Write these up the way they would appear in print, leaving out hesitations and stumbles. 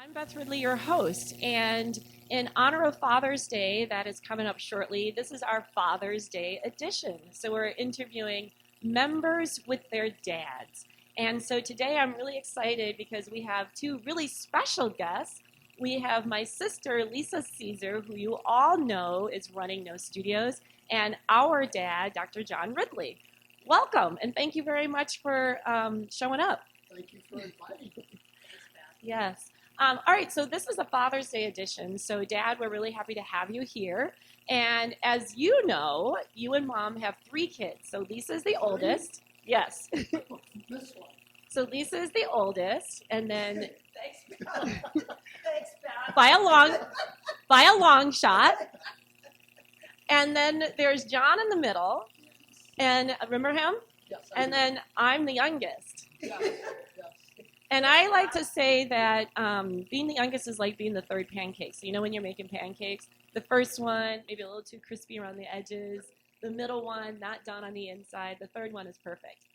I'm Beth Ridley, your host, and in honor of Father's Day, that is coming up shortly, this is our Father's Day edition. So we're interviewing members with their dads. And so today I'm really excited because we have two really special guests. We have my sister, Lisa Caesar, who you all know is running No Studios, and our dad, Dr. Jon Ridley. Welcome, and thank you very much for showing up. Thank you for inviting me. Yes. All right, so this is a Father's Day edition. So, Dad, we're really happy to have you here. And as you know, you and Mom have 3 kids. So Lisa's the oldest. Yes. This one. So Lisa is the oldest, and then Thanks, Beth. by a long shot. And then there's John in the middle, and remember him? Yes. And then I'm the youngest. Yes. And I like to say that being the youngest is like being the third pancake. So you know when you're making pancakes, the first one, maybe a little too crispy around the edges. The middle one, not done on the inside. The third one is perfect.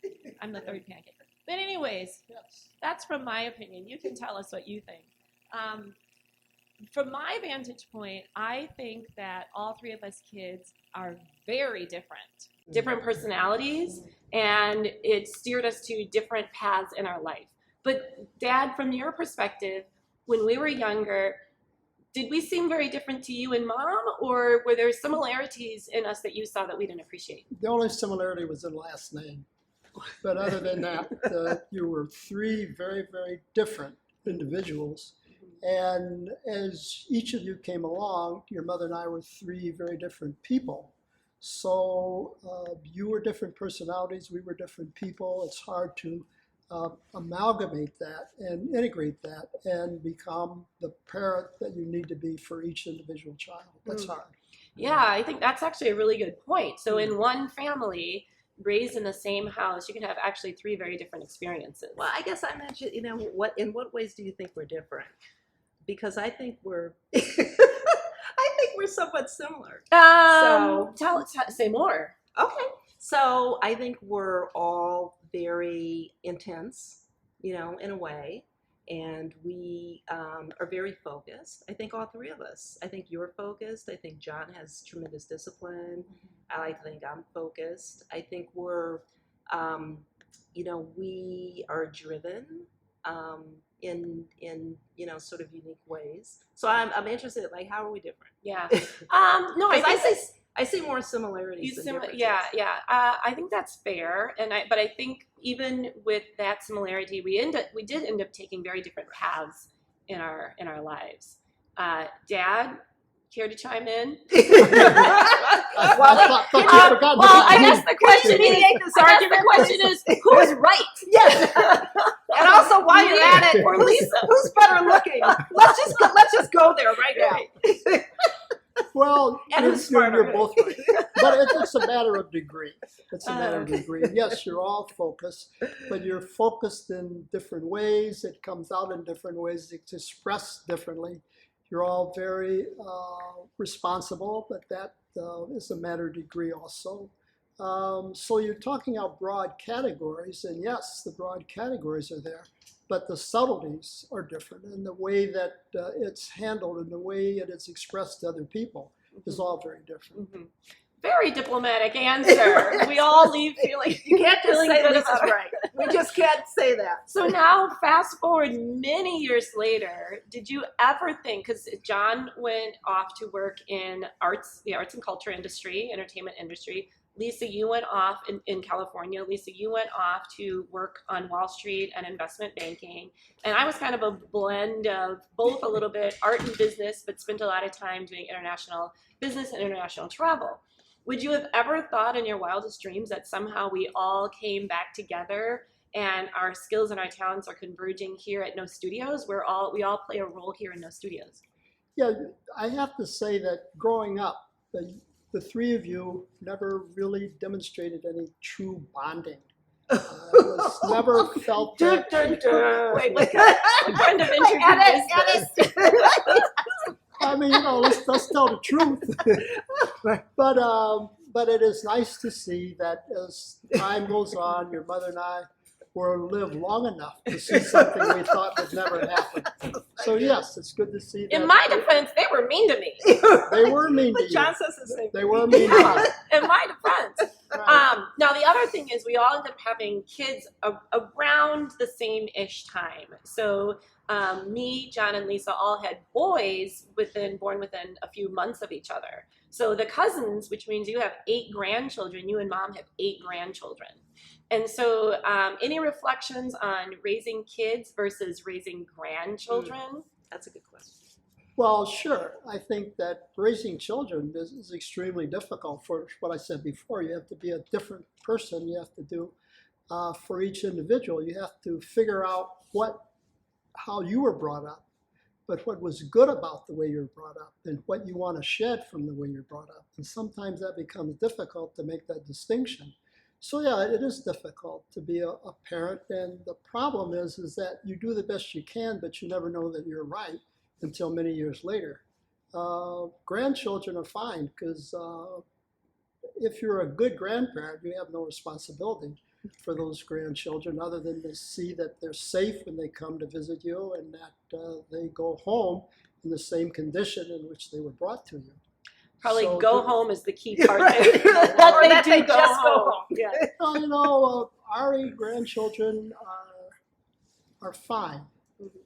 I'm the third pancake. But anyways, Yes. that's from my opinion. You can tell us what you think. From my vantage point, I think that all 3 of us kids are very different personalities, and it steered us to different paths in our life. But Dad, from your perspective, when we were younger, did we seem very different to you and Mom, or were there similarities in us that you saw that we didn't appreciate? The only similarity was the last name. But other than that, you were 3 very, very different individuals. And as each of you came along, your mother and I were 3 very different people. So you were different personalities, we were different people. It's hard to amalgamate that and integrate that and become the parent that you need to be for each individual child. That's hard. Yeah, I think that's actually a really good point. So in one family, raised in the same house, you can have actually 3 very different experiences. Well, I guess I mentioned, in what ways do you think we're different? Because I think we're, I think we're somewhat similar. Say more. Okay. So I think we're all very intense, in a way, and we are very focused. I think all 3 of us. I think you're focused. I think John has tremendous discipline. I think I'm focused. I think we're, we are driven in sort of unique ways. So I'm interested, like, how are we different? Yeah. No, I see more similarities than differences. Yeah. I think that's fair, but I think even with that similarity, we did end up taking very different paths in our lives. Dad, care to chime in? I guess the question is, who's right? Yes. And also, while you're at it, or Lisa, who's better looking? Let's just go there right now. Well, And who's smarter? you're both right. But it's a matter of degree. It's a matter of degree. Yes, you're all focused, but you're focused in different ways. It comes out in different ways. It's expressed differently. You're all very responsible, but that is a matter of degree also. So you're talking about broad categories, and yes, the broad categories are there, but the subtleties are different, and the way that it's handled and the way it is expressed to other people is all very different. Mm-hmm. Very diplomatic answer. We all leave feeling You can't just say good this is about it. right. We just can't say that. So now, fast forward many years later, did you ever think, because John went off to work in the arts and culture industry, entertainment industry. Lisa, you went off in California. Lisa, you went off to work on Wall Street and investment banking. And I was kind of a blend of both, a little bit art and business, but spent a lot of time doing international business and international travel. Would you have ever thought in your wildest dreams that somehow we all came back together and our skills and our talents are converging here at No Studios? We all play a role here in No Studios. Yeah, I have to say that growing up, the 3 of you never really demonstrated any true bonding. It was never felt that. Wait, what kind of interview is this? I mean, let's tell the truth. But it is nice to see that as time goes on, your mother and I or live long enough to see something we thought would never happen. So yes, it's good to see that. In my defense, they were mean to me. They were mean to But you. John says the same They thing. were mean to you. In my defense. Right. Now, the other thing is we all end up having kids around the same-ish time. So me, John, and Lisa all had boys born within a few months of each other. So the cousins, which means you have 8 grandchildren, you and Mom have 8 grandchildren. And so any reflections on raising kids versus raising grandchildren? That's a good question. Well, sure. I think that raising children is extremely difficult for what I said before. You have to be a different person. You have to do for each individual. You have to figure out how you were brought up, but what was good about the way you were brought up and what you want to shed from the way you're brought up. And sometimes that becomes difficult to make that distinction. So yeah, it is difficult to be a parent. And the problem is that you do the best you can, but you never know that you're right until many years later. Grandchildren are fine because if you're a good grandparent, you have no responsibility for those grandchildren other than to see that they're safe when they come to visit you and that they go home in the same condition in which they were brought to you. Probably So go do- home is the key part Right. there. that they do just go home. Yeah. Well, our grandchildren are fine,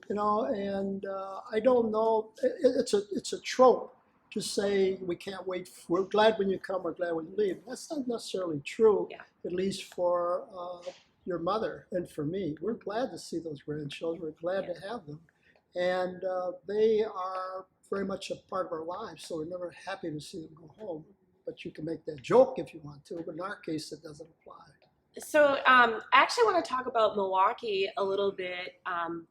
and I don't know. It's a trope to say we can't wait. We're glad when you come. We're glad when you leave. That's not necessarily true. Yeah. At least for your mother and for me, we're glad to see those grandchildren. We're glad to have them, and they are very much a part of our lives. So we're never happy to see them go home. But you can make that joke if you want to. But in our case, it doesn't apply. So I actually want to talk about Milwaukee a little bit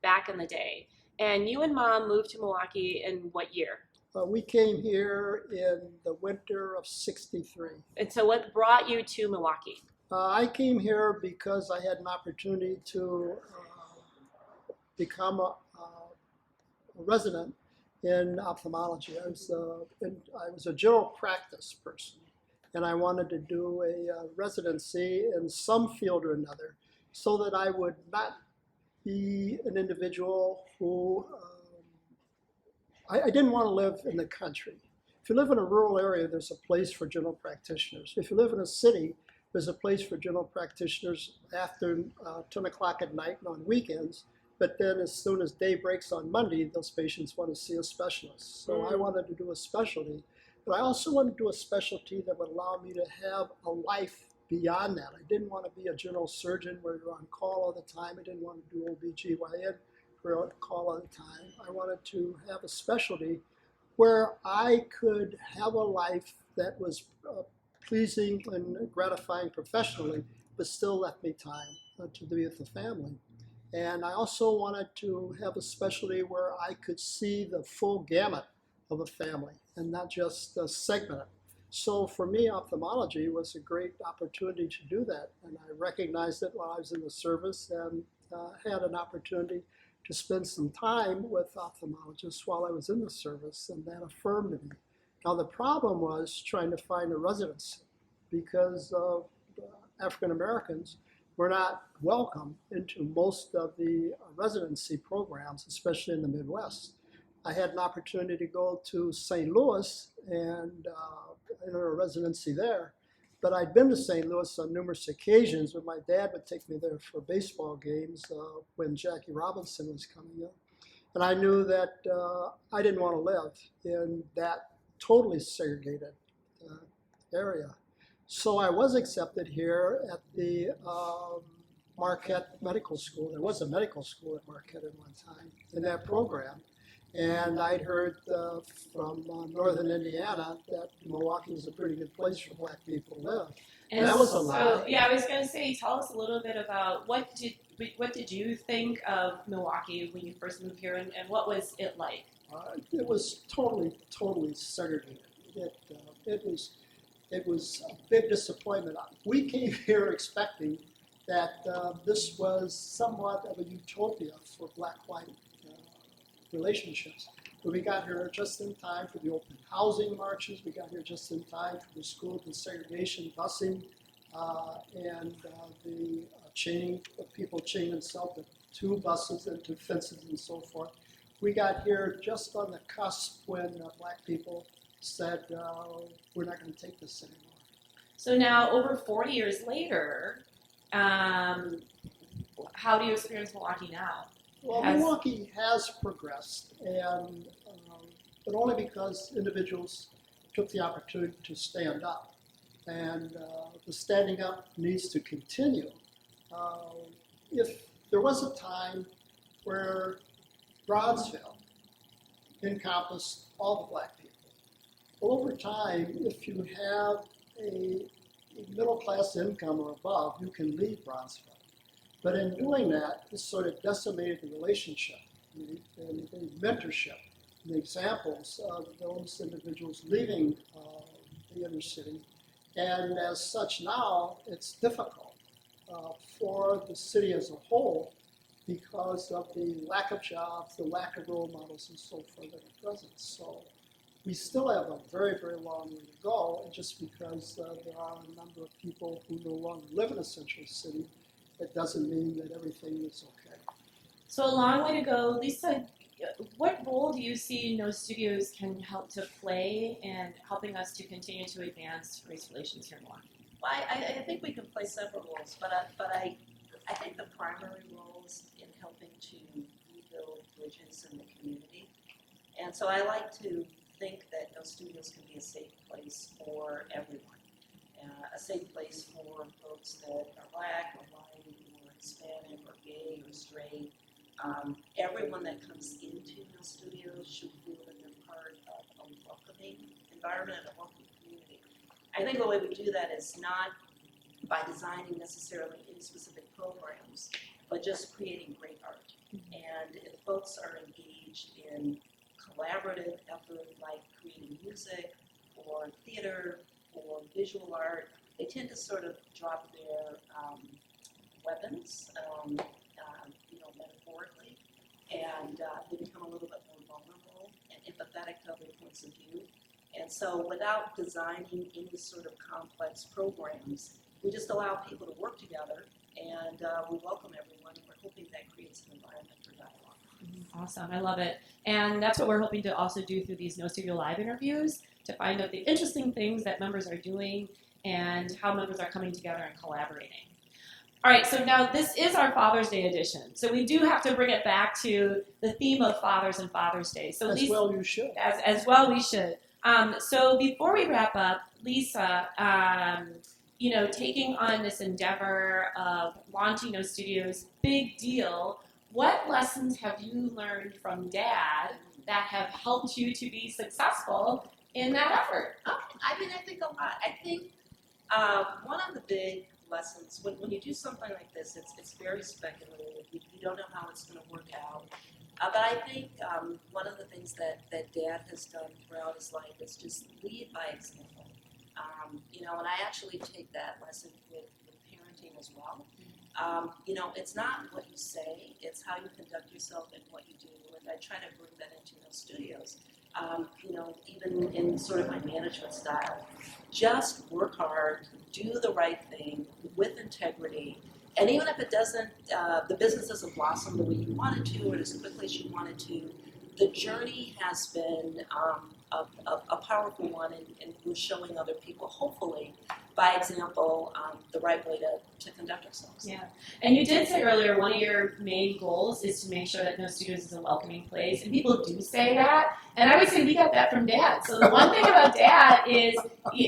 back in the day. And you and Mom moved to Milwaukee in what year? We came here in the winter of '63. And so what brought you to Milwaukee? I came here because I had an opportunity to become a resident in ophthalmology. I was a general practice person, and I wanted to do a residency in some field or another so that I would not be an individual who, I didn't want to live in the country. If you live in a rural area, there's a place for general practitioners. If you live in a city, there's a place for general practitioners after 10 o'clock at night and on weekends. But then as soon as day breaks on Monday, those patients want to see a specialist. So I wanted to do a specialty. But I also wanted to do a specialty that would allow me to have a life beyond that. I didn't want to be a general surgeon where you're on call all the time. I didn't want to do OB/GYN where you're on call all the time. I wanted to have a specialty where I could have a life that was pleasing and gratifying professionally, but still left me time to be with the family. And I also wanted to have a specialty where I could see the full gamut of a family and not just segment it. So for me, ophthalmology was a great opportunity to do that. And I recognized it while I was in the service and had an opportunity to spend some time with ophthalmologists while I was in the service, and that affirmed me. Now the problem was trying to find a residency because African Americans were not welcome into most of the residency programs, especially in the Midwest. I had an opportunity to go to St. Louis and enter a residency there, but I'd been to St. Louis on numerous occasions when my dad would take me there for baseball games when Jackie Robinson was coming in. And I knew that I didn't want to live in that totally segregated area. So I was accepted here at the Marquette Medical School. There was a medical school at Marquette at one time in that program. And I'd heard from northern Indiana that Milwaukee is a pretty good place for Black people to live. And that was a so, lie. yeah, I was going to say, tell us a little bit about what did you think of Milwaukee when you first moved here, and what was it like? It was totally segregated. It was a big disappointment. We came here expecting that this was somewhat of a utopia for Black-white relationships. But we got here just in time for the open housing marches. We got here just in time for the school desegregation busing and the chaining of people chained themselves to buses and to fences and so forth. We got here just on the cusp when black people said, we're not going to take this anymore. So now, over 40 years later, how do you experience Milwaukee now? Well, Milwaukee has progressed, and but only because individuals took the opportunity to stand up. And the standing up needs to continue. If there was a time where Bronzeville encompassed all the black people, well, over time, if you have a middle-class income or above, you can leave Bronzeville. But in doing that, it sort of decimated the relationship and the mentorship, the examples of those individuals leaving the inner city. And as such now, it's difficult for the city as a whole because of the lack of jobs, the lack of role models, and so forth that are present. So we still have a very, very long way to go, and just because there are a number of people who no longer live in a central city, it doesn't mean that everything is okay. So a long way to go. Lisa, what role do you see No Studios can help to play in helping us to continue to advance race relations here in Milwaukee? Well, I think we can play several roles, but I think the primary role is in helping to rebuild bridges in the community. And so I like to think that No Studios can be a safe place for everyone. A safe place for folks that are black or white or Hispanic or gay or straight. Everyone that comes into No Studios should feel that they're part of a welcoming environment and a welcoming community. I think the way we do that is not by designing necessarily any specific programs, but just creating great art. And if folks are engaged in collaborative effort like creating music or theater or visual art, they tend to sort of drop their weapons, metaphorically, and they become a little bit more vulnerable and empathetic to other points of view. And so without designing any sort of complex programs, we just allow people to work together, and we welcome everyone, and we're hoping that creates an environment for dialogue. Awesome, I love it. And that's what we're hoping to also do through these No Studio Live interviews, to find out the interesting things that members are doing and how members are coming together and collaborating. All right, so now this is our Father's Day edition. So we do have to bring it back to the theme of fathers and Father's Day. So as well you should. As well we should. So before we wrap up, Lisa, taking on this endeavor of launching No Studios, big deal. What lessons have you learned from Dad that have helped you to be successful in that effort? I think a lot. I think one of the big lessons, when you do something like this, it's very speculative. You don't know how it's going to work out. But I think one of the things that Dad has done throughout his life is just lead by example. And I actually take that lesson with parenting as well. It's not what you say, it's how you conduct yourself and what you do. And I try to bring that into No Studios. Even in sort of my management style, just work hard, do the right thing with integrity. And even if it doesn't, the business doesn't blossom the way you want it to or as quickly as you want it to, the journey has been a powerful one, and we're showing other people, hopefully, by example, the right way to conduct ourselves. Yeah, and you did say earlier one of your main goals is to make sure that No Studios is a welcoming place, and people do say that, and I would say we got that from Dad. So the one thing about Dad is,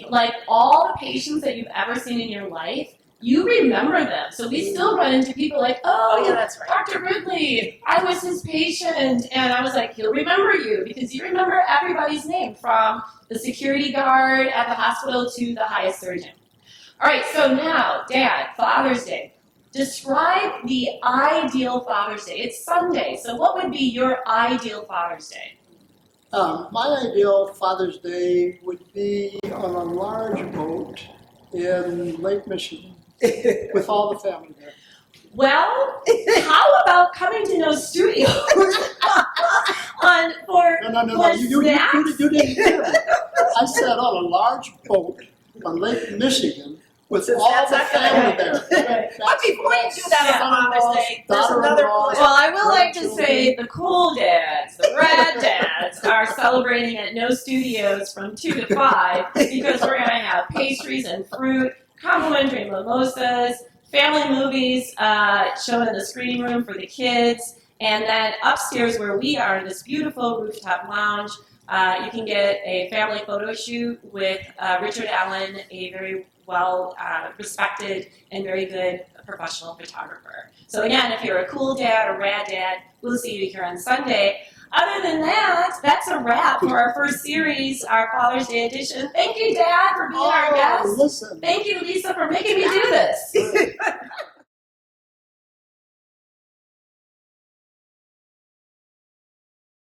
like all the patients that you've ever seen in your life, you remember them. So we still run into people like, oh yeah, that's right. Dr. Ridley, I was his patient. And I was like, he'll remember you because you remember everybody's name, from the security guard at the hospital to the highest surgeon. All right, so now, Dad, Father's Day. Describe the ideal Father's Day. It's Sunday, so what would be your ideal Father's Day? My ideal Father's Day would be on a large boat in Lake Michigan with all the family there. Well, how about coming to No Studios for snacks? You didn't hear me. I said on a large boat on Lake Michigan with Since all that's the not gonna family happen. there. But before you do that on Father's Day, there's another Daughter-in-laws. plan. Well, I will like to say the cool dads, the rad dads, are celebrating at No Studios from 2 to 5 because we're going to have pastries and fruit, complimentary mimosas, family movies shown in the screening room for the kids, and then upstairs where we are in this beautiful rooftop lounge, you can get a family photo shoot with Richard Allen, a very well respected and very good professional photographer. So again, if you're a cool dad or rad dad, we'll see you here on Sunday. Other than that, that's a wrap for our first series, our Father's Day edition. Thank you, Dad, for being our guest. Listen. Thank you, Lisa, for making me do this.